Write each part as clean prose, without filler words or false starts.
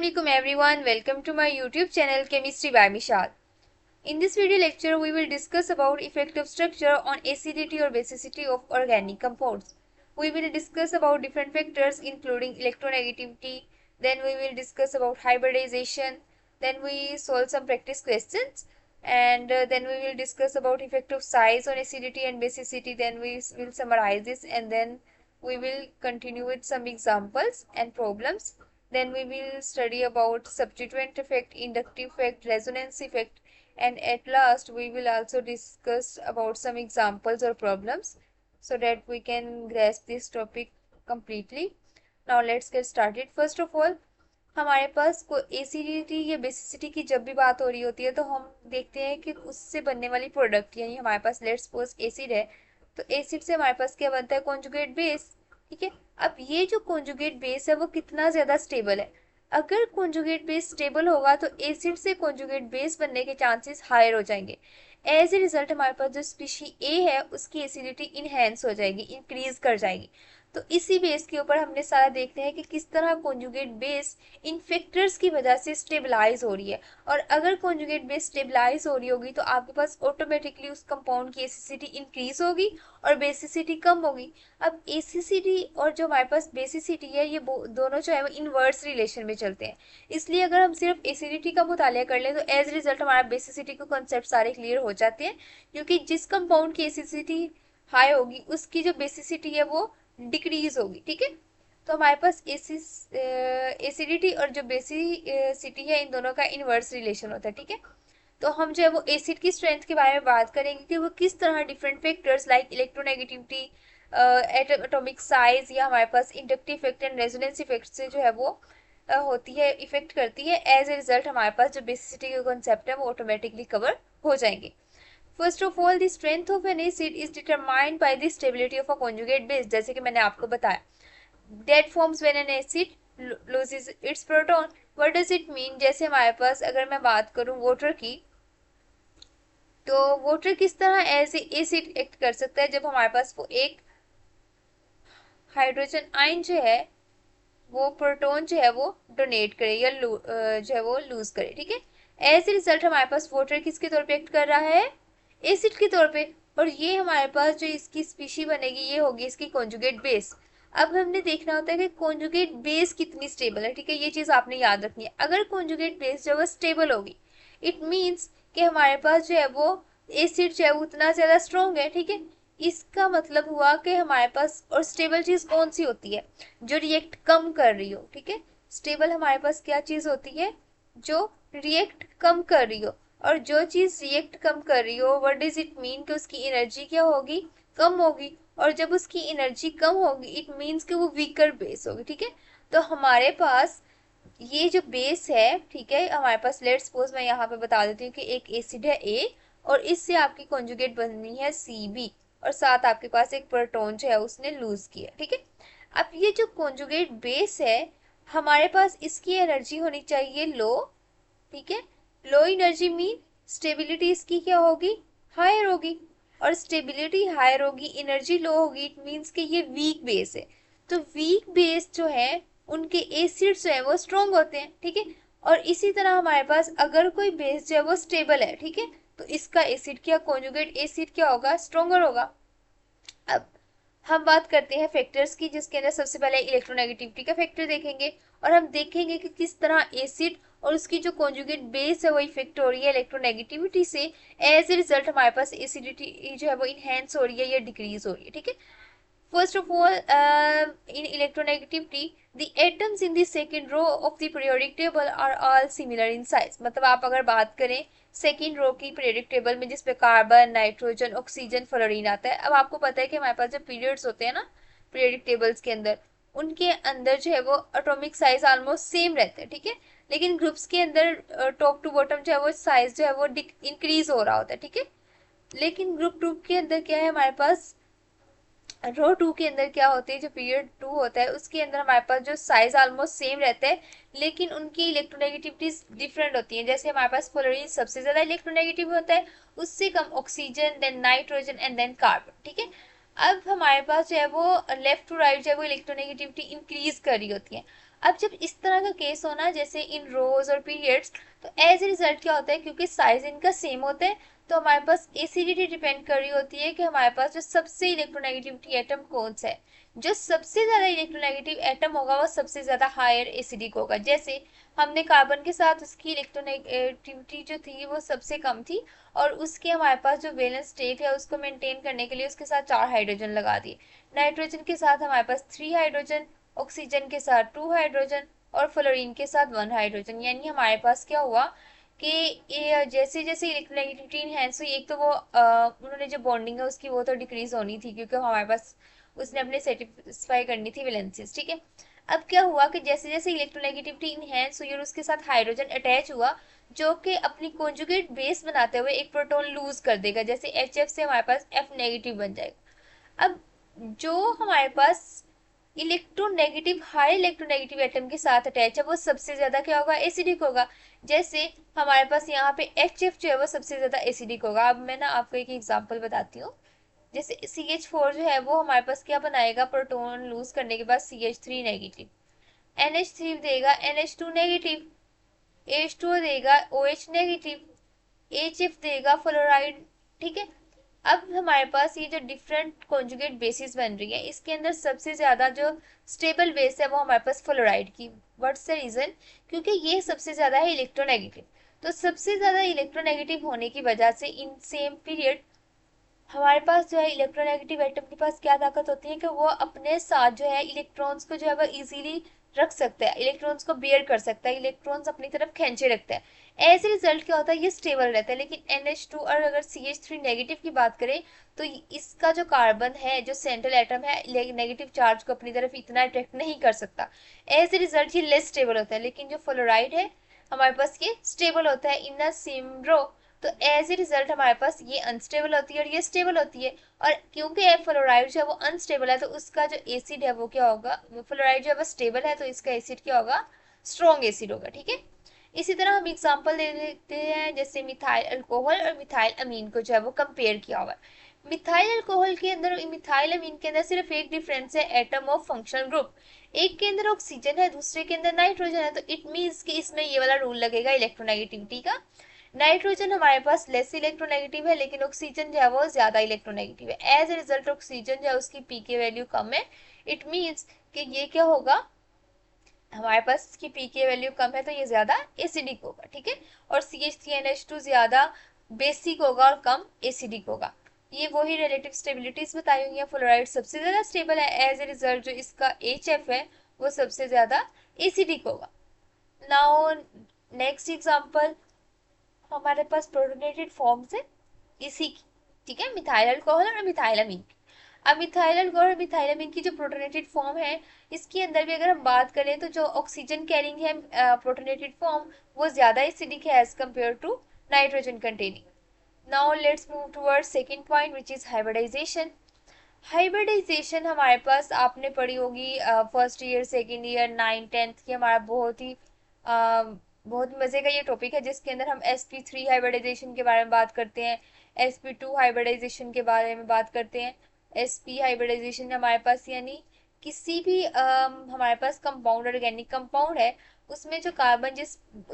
Assalamualaikum everyone, welcome to my YouTube channel Chemistry by Mishal. In this video lecture, we will discuss about effect of structure on acidity or basicity of organic compounds. We will discuss about different factors including electronegativity, then we will discuss about hybridization, then we solve some practice questions, and then we will discuss about effect of size on acidity and basicity, then we will summarize this, and then we will continue with some examples and problems. Then we will study about substituent effect, inductive effect, resonance effect, and at last we will also discuss about some examples or problems so that we can grasp this topic completely. Now let's get started. First of all, हमारे पास acidity या basicity की जब भी बात हो रही होती है तो हम देखते हैं कि उससे बनने वाली प्रोडक्ट, यानी हमारे पास लेट्स सपोज एसिड है, तो एसिड से हमारे पास क्या बनता है, कॉन्जुगेट बेस। ठीक है, अब ये जो कॉन्जुगेट बेस है वो कितना ज्यादा स्टेबल है। अगर कॉन्जुगेट बेस स्टेबल होगा तो एसिड से कॉन्जुगेट बेस बनने के चांसेस हायर हो जाएंगे। एज ए रिजल्ट हमारे पास जो स्पीशी ए है उसकी एसिडिटी इनहेंस हो जाएगी, इंक्रीज कर जाएगी। तो इसी बेस के ऊपर हमने सारा देखते हैं कि किस तरह कॉन्जुगेट बेस इन फैक्टर्स की वजह से स्टेबलाइज हो रही है। और अगर कॉन्जुगेट बेस स्टेबलाइज हो रही होगी तो आपके पास ऑटोमेटिकली उस कंपाउंड की एसिडिटी इंक्रीज होगी और बेसिसिटी कम होगी। अब एसिडिटी और जो हमारे पास बेसिसिटी है ये दोनों जो है वो इनवर्स रिलेशन में चलते हैं। इसलिए अगर हम सिर्फ एसिडिटी का मुतालिया कर लें तो एज रिजल्ट हमारा बेसिसिटी के कॉन्सेप्ट सारे क्लियर हो जाते हैं, क्योंकि जिस कंपाउंड की एसिडिटी हाई होगी उसकी जो बेसिसिटी है वो डिक्रीज होगी। ठीक है, तो हमारे पास एसिडिटी और जो बेसिसिटी है इन दोनों का इनवर्स रिलेशन होता है। ठीक है, तो हम जो है वो एसिड की स्ट्रेंथ के बारे में बात करेंगे कि वो किस तरह different factors like electronegativity, atomic size या हमारे पास inductive effect and resonance effect से जो है वो होती है, इफेक्ट करती है। एज ए रिजल्ट हमारे पास जो बेसिसिटी के कॉन्सेप्ट है वो ऑटोमेटिकली कवर हो जाएंगे। First of all, the strength of N acid is determined by the stability of a conjugate base, जैसे कि मैंने आपको बताया। That forms when an acid loses it's proton. What does it mean? जैसे हमारे पास अगर मैं बात करूं वाटर की, तो वाटर किस तरह एज एसिड एक्ट कर सकता है जब हमारे पास वो एक हाइड्रोजन आयन जो है वो प्रोटॉन जो है वो डोनेट करे या जो है वो लूज करे। ठीक है, एज ए रिजल्ट हमारे पास वाटर किसके तौर पे एक्ट कर रहा है, एसिड के तौर पे। और ये हमारे पास जो इसकी स्पीशी बनेगी ये होगी इसकी कॉन्जुगेट बेस। अब हमने देखना होता है कि कॉन्जुगेट बेस कितनी स्टेबल है। ठीक है, ये चीज आपने याद रखनी है। अगर कॉन्जुगेट बेस जो है स्टेबल होगी, इट मीन्स कि हमारे पास जो है वो एसिड जो है उतना ज्यादा स्ट्रॉन्ग है। ठीक है, इसका मतलब हुआ कि हमारे पास, और स्टेबल चीज कौन सी होती है, जो रिएक्ट कम कर रही हो। ठीक है, स्टेबल हमारे पास क्या चीज होती है, जो रिएक्ट कम कर रही हो। और जो चीज रिएक्ट कम कर रही हो, व्हाट डज इट मीन कि उसकी एनर्जी क्या होगी, कम होगी। और जब उसकी एनर्जी कम होगी इट मीन्स कि वो वीकर बेस होगी। ठीक है, तो हमारे पास ये जो बेस है, ठीक है, हमारे पास लेट्स सपोज मैं यहाँ पे बता देती हूँ कि एक एसिड है ए और इससे आपकी कॉन्जुगेट बननी है सी बी, और साथ आपके पास एक प्रोटॉन जो है उसने लूज किया। ठीक है, अब ये जो कॉन्जुगेट बेस है हमारे पास इसकी एनर्जी होनी चाहिए लो। ठीक है, लो एनर्जी मीन स्टेबिलिटी इसकी क्या होगी, हायर होगी। और स्टेबिलिटी हायर होगी, एनर्जी लो होगी, इट मीन्स कि ये वीक बेस है। तो वीक बेस जो है उनके एसिड जो है वो स्ट्रॉन्ग होते हैं। ठीक है, और इसी तरह हमारे पास अगर कोई बेस जो है वो स्टेबल है, ठीक है, तो इसका एसिड क्या, कॉन्जुगेट एसिड क्या होगा, स्ट्रॉन्गर होगा। अब हम बात करते हैं फैक्टर्स की, जिसके अंदर सबसे पहले इलेक्ट्रोनेगेटिविटी का फैक्टर देखेंगे और हम देखेंगे कि किस तरह एसिड और उसकी जो कॉन्जुगेट बेस है वो इफेक्ट हो रही है इलेक्ट्रोनेगेटिविटी से। एज ए रिजल्ट हमारे पास एसिडिटी जो है वो इनहेंस हो रही है या डिक्रीज हो रही है। ठीक है, first of all, in electronegativity, the atoms in the second row of the periodic table are all similar in size। मतलब आप अगर बात करें सेकेंड रो की पीरियडिक टेबल में जिसपे कार्बन, नाइट्रोजन, ऑक्सीजन, फ्लोरीन आता है। अब आपको पता है कि हमारे पास जो पीरियड्स होते हैं ना पीरियडिक टेबल्स के अंदर, उनके अंदर जो है वो एटॉमिक साइज ऑलमोस्ट सेम रहते हैं। ठीक है, लेकिन ग्रुप्स के अंदर टॉप टू बॉटम जो है वो साइज जो है वो इंक्रीज हो रहा होता है। ठीक है, लेकिन ग्रुप टू के अंदर क्या है, हमारे पास रो टू के अंदर क्या होते हैं, जो पीरियड टू होता है उसके अंदर हमारे पास जो साइज ऑलमोस्ट सेम रहता है, लेकिन उनकी इलेक्ट्रोनेगेटिविटीज डिफरेंट होती हैं। जैसे हमारे पास फ्लोरीन सबसे ज्यादा इलेक्ट्रोनेगेटिव होता है, उससे कम oxygen, then nitrogen and then carbon. ठीक है, अब हमारे पास जो है वो लेफ्ट टू राइट जो है वो इलेक्ट्रोनेगेटिविटी इंक्रीज कर रही होती है। अब जब इस तरह का केस होना जैसे इन रोज और पीरियड्स, तो एज ए रिजल्ट क्या होता है, क्योंकि साइज इनका सेम होता है, तो हमारे पास एसिडिटी डिपेंड कर रही होती है कि हमारे पास जो सबसे इलेक्ट्रोनेगेटिविटी एटम कौन सा है। जो सबसे ज्यादा इलेक्ट्रोनेगेटिव एटम होगा वो सबसे ज्यादा हायर एसिडिक होगा। जैसे हमने कार्बन के साथ उसकी इलेक्ट्रोनेगेटिविटी जो थी वो सबसे कम थी, और उसके हमारे पास जो वैलेंस स्टेट है उसको मेंटेन करने के लिए उसके साथ 4 हाइड्रोजन लगा दिए। नाइट्रोजन के साथ हमारे पास 3 हाइड्रोजन, ऑक्सीजन के साथ 2 हाइड्रोजन, और फ्लोरीन के साथ 1 हाइड्रोजन। यानी हमारे पास क्या हुआ कि ये जैसे जैसे इलेक्ट्रोनेगेटिविटी इनहेंस हुई, एक तो वो उन्होंने जो बॉन्डिंग है उसकी वो तो डिक्रीज होनी थी, क्योंकि हमारे पास उसने अपने सेटिस्फाई करनी थी वैलेंसीज, ठीक है। अब क्या हुआ कि जैसे जैसे इलेक्ट्रोनेगेटिविटी इनहेंस हुई और उसके साथ हाइड्रोजन अटैच हुआ, जो कि अपनी कॉन्जुगेट बेस बनाते हुए एक प्रोटॉन लूज कर देगा, जैसे HF से हमारे पास F नेगेटिव बन जाएगा। अब जो हमारे पास इलेक्ट्रोनेगेटिव हाई इलेक्ट्रोनेगेटिव एटम के साथ अटैच है वो सबसे ज्यादा क्या होगा, एसिडिक होगा। जैसे हमारे पास यहाँ पे HF जो है वो सबसे ज्यादा एसिडिक होगा। अब मैं ना आपको एक एग्जांपल बताती हूँ। जैसे CH4 जो है वो हमारे पास क्या बनाएगा, प्रोटॉन लूज करने के बाद CH3 नेगेटिव, NH3 देगा NH2 नेगेटिव, H2O देगा OH नेगेटिव, HF देगा फ्लोराइड, ठीक है। अब हमारे पास ये जो डिफरेंट कॉन्जुगेट बेसिस बन रही है, इसके अंदर सबसे ज्यादा जो स्टेबल बेस है वो हमारे पास फ्लोराइड की। व्हाट्स द रीजन, क्योंकि ये सबसे ज्यादा है इलेक्ट्रोनेगेटिव। तो सबसे ज्यादा इलेक्ट्रोनेगेटिव होने की वजह से इन सेम पीरियड हमारे पास जो है इलेक्ट्रोनेगेटिव एटम के पास क्या ताकत होती है कि वो अपने साथ जो है इलेक्ट्रॉन्स को जो है वो इजीली रख सकता है, इलेक्ट्रॉन्स को बेयर कर सकता है, इलेक्ट्रॉन्स अपनी तरफ खींचे रखता है। एज ए रिजल्ट क्या होता है, ये स्टेबल रहता है। लेकिन NH2 और अगर CH3 नेगेटिव की बात करें तो इसका जो कार्बन है, जो सेंट्रल एटम है, नेगेटिव चार्ज को अपनी तरफ इतना अट्रैक्ट नहीं कर सकता। एज ए रिजल्ट ये लेस स्टेबल होता है। लेकिन जो फ्लोराइड है हमारे पास ये स्टेबल होता है इन अ सेम रो। तो एज ए रिजल्ट हमारे पास ये अनस्टेबल होती है और ये स्टेबल होती है। और क्योंकि फ्लोराइड जो है वो अनस्टेबल है, तो उसका जो एसिड है वो क्या होगा, फ्लोराइड जो है वो स्टेबल है तो इसका एसिड क्या होगा, स्ट्रॉन्ग एसिड होगा, ठीक है। इसी तरह हम एग्जांपल दे देते हैं, जैसे मिथाइल अल्कोहल और मिथाइल अमीन को जो है वो कंपेयर किया हुआ है। मिथाइल अल्कोहल के अंदर मिथाइल अमीन के अंदर सिर्फ एक डिफरेंस है, एटम ऑफ फंक्शनल ग्रुप। एक के अंदर ऑक्सीजन है, दूसरे के अंदर नाइट्रोजन है, तो इट मीन्स कि इसमें ये वाला रूल लगेगा इलेक्ट्रोनेगेटिविटी का। नाइट्रोजन हमारे पास लेस इलेक्ट्रोनेगेटिव है, लेकिन ऑक्सीजन जो है वो ज्यादा इलेक्ट्रोनेगेटिव है। एज ए रिजल्ट ऑक्सीजन जो है उसकी पीके वैल्यू कम है। इट मीन्स कि ये क्या होगा, हमारे पास इसकी पीके वैल्यू कम है तो ये ज्यादा एसिडिक होगा, ठीक है। और CH3NH2 ज्यादा बेसिक होगा और कम एसिडिक होगा। ये वही रिलेटिव स्टेबिलिटीज बताई हुई है। फ्लोराइड सबसे ज्यादा स्टेबल है, एज ए रिजल्ट जो इसका HF है वो सबसे ज्यादा एसिडिक होगा। नाउ नेक्स्ट एग्जांपल, हमारे पास प्रोटोनेटेड फॉर्म्स है इसी की, ठीक है, मिथाइल अल्कोहल और मिथाइल अमीन की। अब मिथाइल अल्कोहल और मिथाइल अमीन की जो प्रोटोनेटेड फॉर्म है, इसके अंदर भी अगर हम बात करें तो जो ऑक्सीजन कैरिंग है प्रोटोनेटेड फॉर्म, वो ज्यादा एसिडिक है as compared to nitrogen containing. Now let's move towards second point which is hybridization. Hybridization हमारे पास आपने पढ़ी होगी first year, second year, 9th 10th की, हमारा बहुत मजे का ये टॉपिक है, जिसके अंदर हम sp3 हाइब्रिडाइजेशन के बारे में बात करते हैं, sp2 हाइब्रिडाइजेशन के बारे में बात करते हैं। sp हाइब्रिडाइजेशन हमारे पास यानी किसी भी हमारे पास कंपाउंड, ऑर्गेनिक कंपाउंड है, उसमें जो कार्बन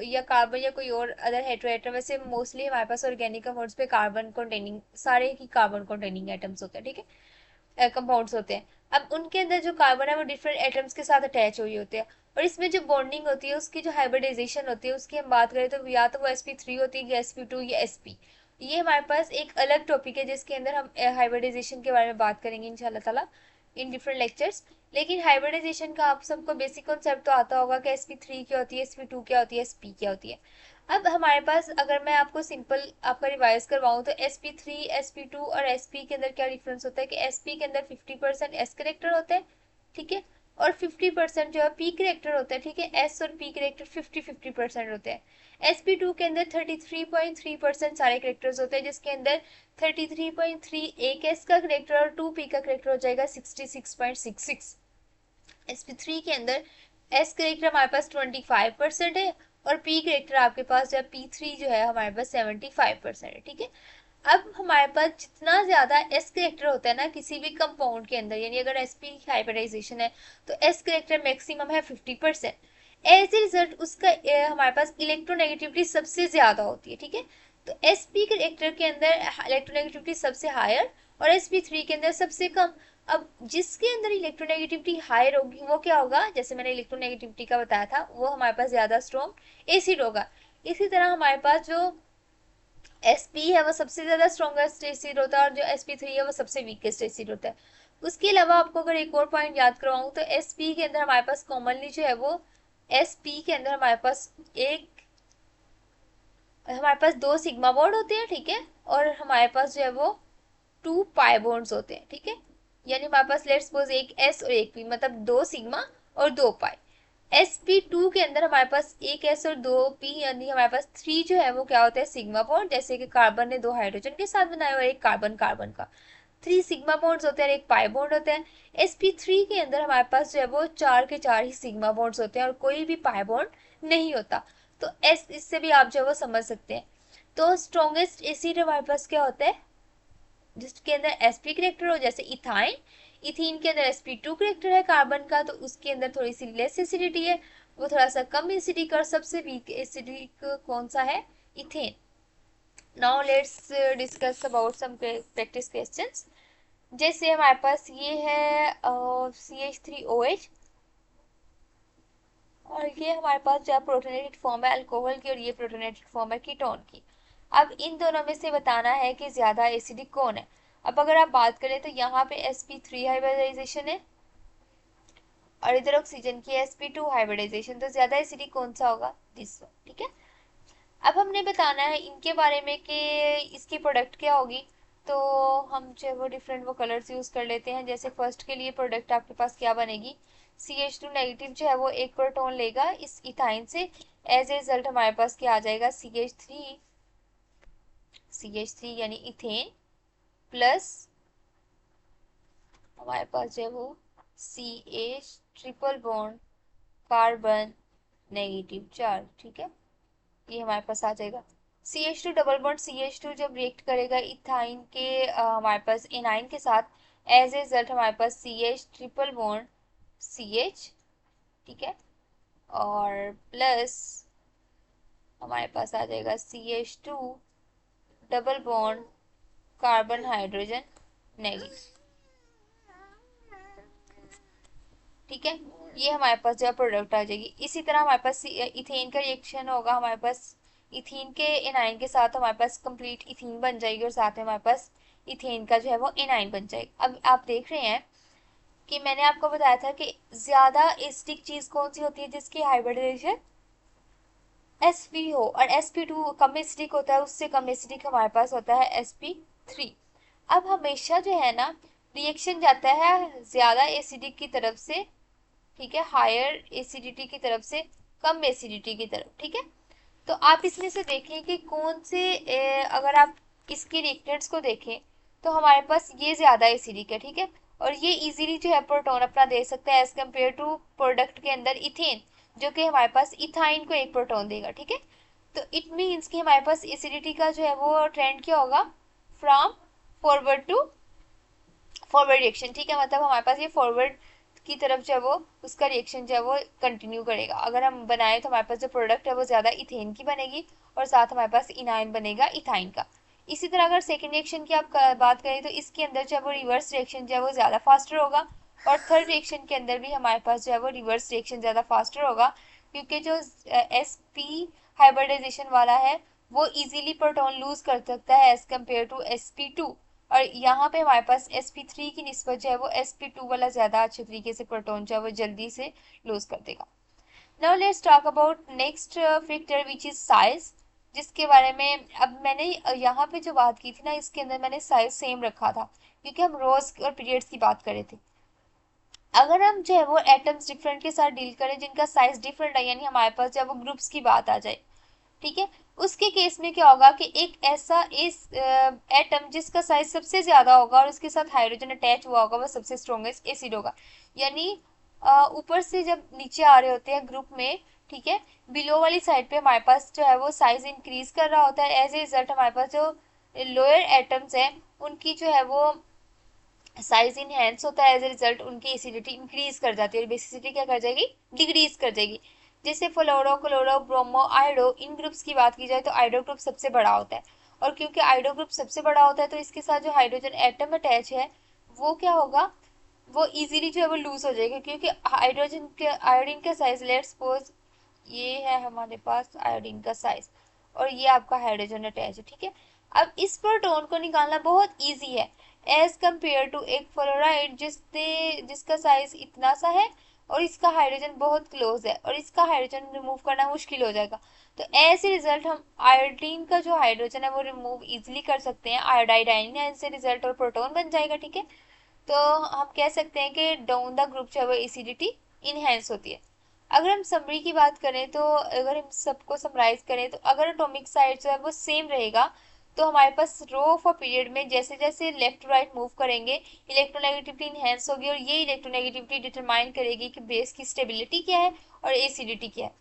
या कार्बन या कोई और अदर हेटेरोएटम, वैसे मोस्टली हमारे पास ऑर्गेनिक कंपाउंड्स पे कार्बन कंटेनिंग, सारे ही कार्बन कंटेनिंग एटम्स होते हैं, ठीक है, कंपाउंड्स होते हैं। अब उनके अंदर जो कार्बन है वो डिफरेंट एटम्स के साथ अटैच हुई होते हैं, और इसमें जो बॉन्डिंग होती है, उसकी जो हाइब्रिडाइजेशन होती है, उसकी हम बात करें तो या तो वो sp3 होती है या sp2 या sp। ये हमारे पास एक अलग टॉपिक है जिसके अंदर हम हाइब्रिडाइजेशन के बारे में बात करेंगे इंशाल्लाह ताला इन डिफरेंट लेक्चर्स। लेकिन हाइब्रिडाइजेशन का आप सबको बेसिक कॉन्सेप्ट तो आता होगा कि sp3 क्या होती है, sp2 क्या होती है, sp क्या होती है। अब हमारे पास अगर मैं आपको सिंपल आपका रिवाइज करवाऊं तो sp3, sp2 और sp के अंदर क्या डिफरेंस होता है कि sp के अंदर 50% s करेक्टर होते हैं, ठीक है, और 50% जो है p करेक्टर होता है, ठीक है। s और p करेक्टर 50-50% होते हैं। sp2 के अंदर 33.3% सारे करेक्टर्स होते हैं, जिसके अंदर 33.3 एक s का करेक्टर और 2p का करेक्टर हो जाएगा 66.66। sp3 के अंदर s करेक्टर हमारे पास 25% है, और p करेक्टर आपके पास जो है p3 जो है हमारे पास 75% है, ठीक है। अब हमारे पास जितना ज्यादा एस करेक्टर होता है ना किसी भी कंपाउंड के अंदर, यानी अगर एसपी हाइब्रिडाइजेशन है तो एस करेक्टर मैक्सिमम है 50%। एज ए रिजल्ट उसका हमारे पास इलेक्ट्रोनेगेटिविटी सबसे ज्यादा होती है, ठीक है। तो एसपी करेक्टर के अंदर इलेक्ट्रोनेगेटिविटी सबसे हायर और sp3 के अंदर सबसे कम। अब जिसके अंदर इलेक्ट्रोनेगेटिविटी हायर होगी वो क्या होगा, जैसे मैंने इलेक्ट्रोनेगेटिविटी का बताया था, वो हमारे पास ज्यादा स्ट्रॉन्ग एसिड होगा। इसी तरह हमारे पास जो sp है वो सबसे ज्यादा स्ट्रॉन्गेस्ट एसिड होता है और जो sp3 है वो सबसे वीकेस्ट एसिड होता है। उसके अलावा आपको अगर एक और पॉइंट याद करवाऊं तो sp के अंदर हमारे पास कॉमनली जो है वो sp के अंदर हमारे पास दो सिग्मा बॉन्ड होते हैं, ठीक है। और हमारे पास जो है वो टू पाई बॉन्ड्स होते हैं, ठीक है। यानी हमारे पास लेट्स सपोज एक एस और एक पी, मतलब दो सिग्मा और दो पाई। sp2 के अंदर हमारे पास एक s और दो p, यानी हमारे पास 3 जो है वो क्या होता है सिग्मा बॉन्ड, जैसे कि कार्बन ने दो हाइड्रोजन के साथ बनाया हुआ एक कार्बन कार्बन का 3 सिग्मा बॉन्ड्स होते हैं और एक पाई बॉन्ड होता है। sp3 के अंदर हमारे पास जो है वो चार के चार ही सिग्मा बॉन्ड्स होते हैं और कोई भी पाई बॉन्ड नहीं होता। तो एस इससे भी आप जो है वो समझ सकते हैं। तो स्ट्रॉन्गेस्ट एसिड हमारे पास क्या होता है जिसके अंदर sp करेक्टर हो, जैसे इथाइन। इथीन के अंदर sp2 करेक्टर है कार्बन का, तो उसके अंदर थोड़ी सी लेस एसिडिटी है, वो थोड़ा सा कम एसिडिक। और सबसे वीक एसिडिक कौन सा है, ethane. Now let's discuss about some practice questions. जैसे हमारे पास ये है CH3OH और ये हमारे पास जो प्रोटोनेटेड फॉर्म है अल्कोहल की और ये प्रोटोनेटेड फॉर्म है कीटोन की। अब इन दोनों में से बताना है कि ज्यादा एसिडिक कौन है। अब अगर आप बात करें तो यहाँ पे sp3 हाइब्रिडाइजेशन है और इधर ऑक्सीजन की sp2 हाइब्रिडाइजेशन, तो ज्यादा एसिडिक कौन सा होगा, दिस वन, ठीक है। अब हमने बताना है इनके बारे में कि इसकी प्रोडक्ट क्या होगी। तो हम जो है वो डिफरेंट वो कलर्स यूज कर लेते हैं। जैसे फर्स्ट के लिए प्रोडक्ट आपके पास क्या बनेगी, CH2 नेगेटिव जो है वो एक प्रोटॉन लेगा इस इथाइन से। एज ए रिजल्ट हमारे पास क्या आ जाएगा, CH3 यानी इथेन प्लस हमारे पास जो है वो CH triple bond carbon negative charge, ठीक है। ये हमारे पास आ जाएगा। CH2 डबल बॉन्ड CH2 जब रिएक्ट करेगा इथाइन के हमारे पास एनाइन के साथ, एज ए रिजल्ट हमारे पास CH ट्रिपल बॉन्ड CH, ठीक है। और प्लस हमारे पास आ जाएगा CH2 double bond carbon hydrogen negative, ठीक है। ये हमारे पास जो है प्रोडक्ट आ जाएगी। इसी तरह हमारे पास इथेन का रिएक्शन होगा, हमारे पास इथीन के एनाइन के साथ हमारे पास कंप्लीट इथीन बन जाएगी और साथ में हमारे पास इथेन का जो है वो एनाइन बन जाएगा। अब आप देख रहे हैं कि मैंने आपको बताया था कि ज्यादा एसिडिक चीज कौन सी होती है जिसकी हाइब्रिडाइजेशन sp हो, और sp2 कम एसिडिक होता है, उससे कम एसिडिक हमारे पास होता है sp3। अब हमेशा जो है ना रिएक्शन जाता है ज्यादा एसिडिक की तरफ से, ठीक है, हायर एसिडिटी की तरफ से कम एसिडिटी की तरफ, ठीक है। तो आप इसमें से देखें कि कौन से अगर आप इसके रिएक्टेंट्स को देखें तो हमारे पास ये ज्यादा एसिडिक है, ठीक है। और ये इजीली जो है प्रोटॉन अपना दे सकता है एज कम्पेयर टू प्रोडक्ट के अंदर इथेन, जो कि हमारे पास इथाइन को एक प्रोटॉन देगा, ठीक है। तो इट मीन्स कि हमारे पास एसिडिटी का जो है वो ट्रेंड क्या होगा, from forward to forward reaction, ठीक है। मतलब हमारे पास ये फॉरवर्ड की तरफ जो है वो उसका रिएक्शन जो है वो कंटिन्यू करेगा। अगर हम बनाए तो हमारे पास जो प्रोडक्ट है वो ज्यादा इथेन की बनेगी और साथ हमारे पास इनाइन बनेगा इथाइन का। इसी तरह अगर सेकेंड रिएक्शन की आप बात करें तो इसके अंदर जो है वो रिवर्स रिएक्शन जो है वो ज्यादा फास्टर होगा और थर्ड रिएक्शन के अंदर भी हमारे पास जो है वो रिवर्स रिएक्शन ज्यादा फास्टर होगा, क्योंकि जो sp हाइब्रिडाइजेशन वाला है वो इजीली प्रोटॉन लूज कर सकता है एज कम्पेयर टू sp2, और यहाँ पे हमारे पास sp3 की निस्बत जो है वो sp2 वाला ज्यादा अच्छे तरीके से प्रोटॉन जो है वो जल्दी से लूज कर देगा। Now let's talk about next factor which is size, जिसके बारे में अब मैंने यहाँ पे जो बात की थी ना इसके अंदर मैंने साइज सेम रखा था क्योंकि हम रोज और पीरियड्स की बात कर रहे थे। अगर हम जो है वो एटम्स डिफरेंट के साथ डील करें जिनका साइज डिफरेंट है, यानी हमारे पास जो है वो ग्रुप्स की बात आ जाए, ठीक है, उसके केस में क्या होगा कि एक ऐसा इस एटम जिसका साइज सबसे ज्यादा होगा और उसके साथ हाइड्रोजन अटैच हुआ होगा वो सबसे स्ट्रॉन्गेस्ट एसिड होगा। यानी ऊपर से जब नीचे आ रहे होते हैं ग्रुप में, ठीक है, बिलो वाली साइड पे हमारे पास जो है वो साइज इंक्रीज कर रहा होता है, एज ए रिजल्ट हमारे पास जो लोअर एटम्स हैं उनकी जो है वो साइज इनहेंस होता है, एज ए रिजल्ट उनकी एसिडिटी इंक्रीज कर जाती है और बेसिसिटी क्या कर जाएगी, डिक्रीज कर जाएगी। जैसे फ्लोरो, क्लोरो, ब्रोमो, आयोडो, इन ग्रुप्स की बात की जाए तो आयोडो ग्रुप सबसे बड़ा होता है। और क्योंकि आयोडो ग्रुप सबसे बड़ा होता है तो इसके साथ जो हाइड्रोजन एटम अटैच है वो क्या होगा, वो इजीली जो है वो लूज हो जाएगा, क्योंकि हाइड्रोजन के आयोडीन का साइज, लेट्स सपोज ये है हमारे पास आयोडीन का साइज और ये आपका हाइड्रोजन अटैच है, ठीक है। अब इस प्रोटॉन को निकालना बहुत इजी है एज कंपेयर टू एक फ्लोराइड जिसका साइज इतना सा है और इसका हाइड्रोजन बहुत क्लोज है और इसका हाइड्रोजन रिमूव करना मुश्किल हो जाएगा। तो ऐसे रिजल्ट हम आयोडीन का जो हाइड्रोजन है वो रिमूव इजिली कर सकते हैं, आयोडाइड आयन है ऐसे रिजल्ट और प्रोटॉन बन जाएगा, ठीक है। तो हम कह सकते हैं कि डाउन द ग्रुप जो है वो एसिडिटी इनहेंस होती है। अगर हम समरी की बात करें तो अगर हम सबको समराइज करें तो अगर एटॉमिक साइज जो है वो सेम रहेगा तो हमारे पास रो ऑफ अ पीरियड में जैसे जैसे लेफ्ट टू राइट मूव करेंगे इलेक्ट्रोनेगेटिविटी इनहेंस होगी और ये इलेक्ट्रोनेगेटिविटी डिटरमाइन करेगी कि बेस की स्टेबिलिटी क्या है और एसिडिटी क्या है।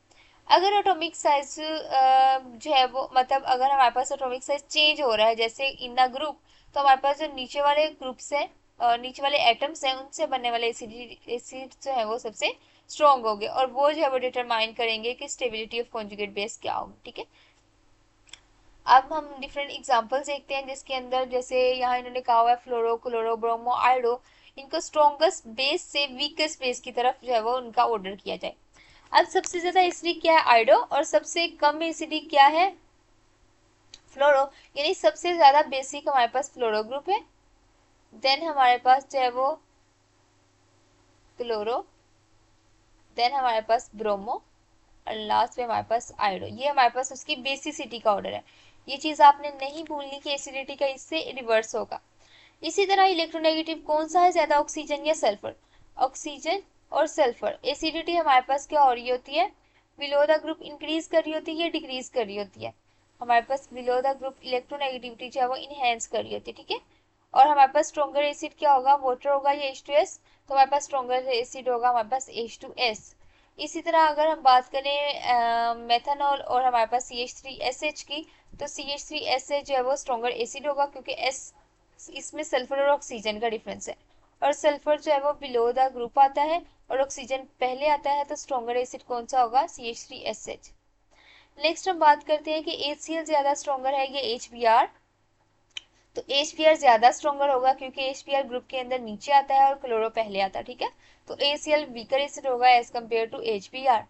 अगर एटॉमिक साइज जो है वो मतलब अगर हमारे पास एटॉमिक साइज चेंज हो रहा है जैसे इन द ग्रुप, तो हमारे पास जो नीचे वाले ग्रुप्स हैं, नीचे वाले एटम्स हैं, उनसे बनने वाले एसिड जो है वो सबसे स्ट्रॉन्ग होंगे और वो जो है वो डिटरमाइन करेंगे कि स्टेबिलिटी ऑफ कॉन्जुगेट बेस क्या होगी, ठीक है। अब हम डिफरेंट एग्जांपल्स देखते हैं जिसके अंदर जैसे यहाँ इन्होंने कहा हुआ है फ्लोरो, क्लोरो, ब्रोमो, आयोडो, इनको स्ट्रॉन्गेस्ट बेस से वीकेस्ट बेस की तरफ जो है वो उनका ऑर्डर किया जाए। अब सबसे ज्यादा एसिडिक क्या है, आयोडो, और सबसे कम एसिडिक क्या है, फ्लोरो। यानी सबसे ज्यादा बेसिक हमारे पास फ्लोरो ग्रुप है, देन हमारे पास जो है वो क्लोरो, देन हमारे पास ब्रोमो और लास्ट में हमारे पास आयोडो। ये हमारे पास उसकी बेसिसिटी का ऑर्डर है। ये चीज आपने नहीं भूलनी कि एसिडिटी का इससे रिवर्स होगा। इसी तरह इलेक्ट्रोनेगेटिव कौन सा है ज्यादा, ऑक्सीजन या सल्फर। ऑक्सीजन और सल्फर। एसिडिटी हमारे पास क्या हो रही होती है, बिलो द ग्रुप इंक्रीज कर रही होती है या डिक्रीज कर रही होती है, हमारे पास बिलो द ग्रुप इलेक्ट्रोनेगेटिविटी जो है वो इनहेंस कर रही होती है, ठीक है। और हमारे पास स्ट्रॉन्गर एसिड क्या होगा, वाटर होगा या H2S, तो हमारे पास स्ट्रॉन्गर एसिड होगा हमारे पास H2S। इसी तरह अगर हम बात करें मेथनॉल और हमारे पास CH3SH की, तो CH3SH जो है वो स्ट्रॉन्गर एसिड होगा क्योंकि S इसमें सल्फर और ऑक्सीजन का डिफरेंस है और सल्फर जो है वो बिलो द ग्रुप आता है और ऑक्सीजन पहले आता है, तो स्ट्रॉन्गर एसिड कौन सा होगा, CH3SH। नेक्स्ट हम बात करते हैं कि HCl ज्यादा स्ट्रॉन्गर है या HBr। तो HBr ज्यादा स्ट्रॉन्गर होगा क्योंकि HBr ग्रुप के अंदर नीचे आता है और क्लोरो पहले आता है, ठीक है। तो HCl वीकर एसिड होगा एज कम्पेयर टू HBr।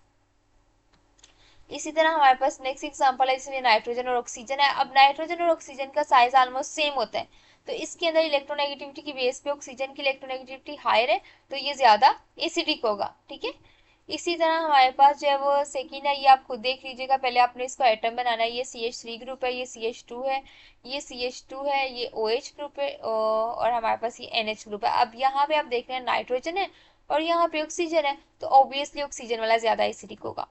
इसी तरह हमारे पास नेक्स्ट एग्जांपल है इसमें नाइट्रोजन और ऑक्सीजन है। अब नाइट्रोजन और ऑक्सीजन का साइज ऑलमोस्ट सेम होता है, तो इसके अंदर इलेक्ट्रोनेगेटिविटी की बेस पे ऑक्सीजन की इलेक्ट्रोनेगेटिविटी हायर है तो ये ज्यादा एसिडिक होगा, ठीक है। इसी तरह हमारे पास जो है वो सेकेंड है, ये आप खुद देख लीजिएगा, पहले आपने इसको एटम बनाना है। ये CH3 ग्रुप है, ये CH2 है, ये CH2 है, ये OH ग्रुप है और हमारे पास ये NH ग्रुप है। अब यहाँ पे आप देख रहे हैं नाइट्रोजन है और यहाँ पे ऑक्सीजन है, तो ऑब्वियसली ऑक्सीजन वाला ज्यादा एसिडिक होगा।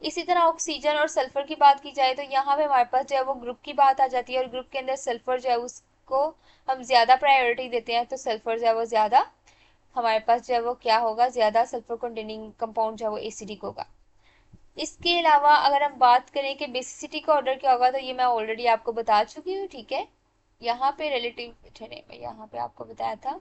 इसी तरह ऑक्सीजन और सल्फर की बात की जाए तो यहाँ पे हमारे पास जो है वो ग्रुप की बात आ जाती है और ग्रुप के अंदर सल्फर जो है उसको हम ज्यादा प्रायोरिटी देते हैं, तो सल्फर जो है वो ज्यादा हमारे पास जो है वो क्या होगा, ज्यादा सल्फर कंटेनिंग कंपाउंड जो है वो एसिडिक होगा। इसके अलावा अगर हम बात करें कि बेसिसिटी का ऑर्डर क्या होगा, तो ये मैं ऑलरेडी आपको बता चुकी हूँ, ठीक है। यहाँ पे रिलेटिव, मैं यहाँ पे आपको बताया था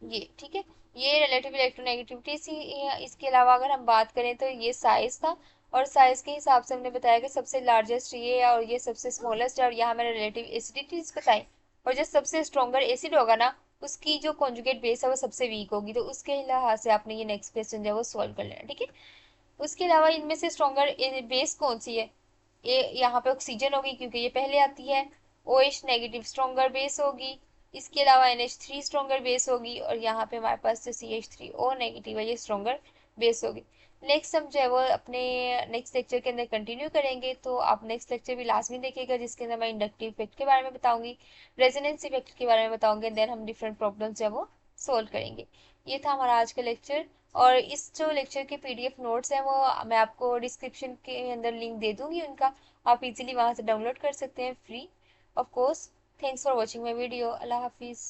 ये, ठीक है। ये रिलेटिव इलेक्ट्रोनेगेटिविटी सी है। इसके अलावा अगर हम बात करें तो ये साइज था और साइज के हिसाब से हमने बताया कि सबसे लार्जेस्ट ये है और ये सबसे स्मॉलेस्ट है और यहाँ मैंने रिलेटिव एसिडिटीज बताई। और जो सबसे स्ट्रॉन्गर एसिड होगा ना उसकी जो कॉन्जुगेट बेस है वो सबसे वीक होगी, तो उसके लिहाज से आपने ये नेक्स्ट क्वेश्चन जो है वो सॉल्व कर लेना, ठीक है। उसके अलावा इनमें से स्ट्रॉन्गर बेस कौन सी है, ये यहाँ पे ऑक्सीजन होगी क्योंकि ये पहले आती है। OH नेगेटिव स्ट्रॉन्गर बेस होगी। इसके अलावा NH3 स्ट्रॉन्गर बेस होगी और यहाँ पे हमारे पास जो CH3O नेगेटिव है ये स्ट्रॉन्गर बेस होगी। नेक्स्ट हम जो है वो अपने नेक्स्ट लेक्चर के अंदर कंटिन्यू करेंगे, तो आप नेक्स्ट लेक्चर भी लाजमी देखिएगा जिसके अंदर मैं इंडक्टिव इफेक्ट के बारे में बताऊंगी, रेजोनेंस इफेक्ट के बारे में बताऊंगी, देन हम डिफरेंट प्रॉब्लम्स जो है वो सोल्व करेंगे। ये था हमारा आज का लेक्चर और इस जो लेक्चर के PDF नोट्स हैं वो मैं आपको डिस्क्रिप्शन के अंदर लिंक दे दूंगी उनका, आप इजीली वहां से डाउनलोड कर सकते हैं free of course. Thanks for watching my video. अल्लाह हाफिज़।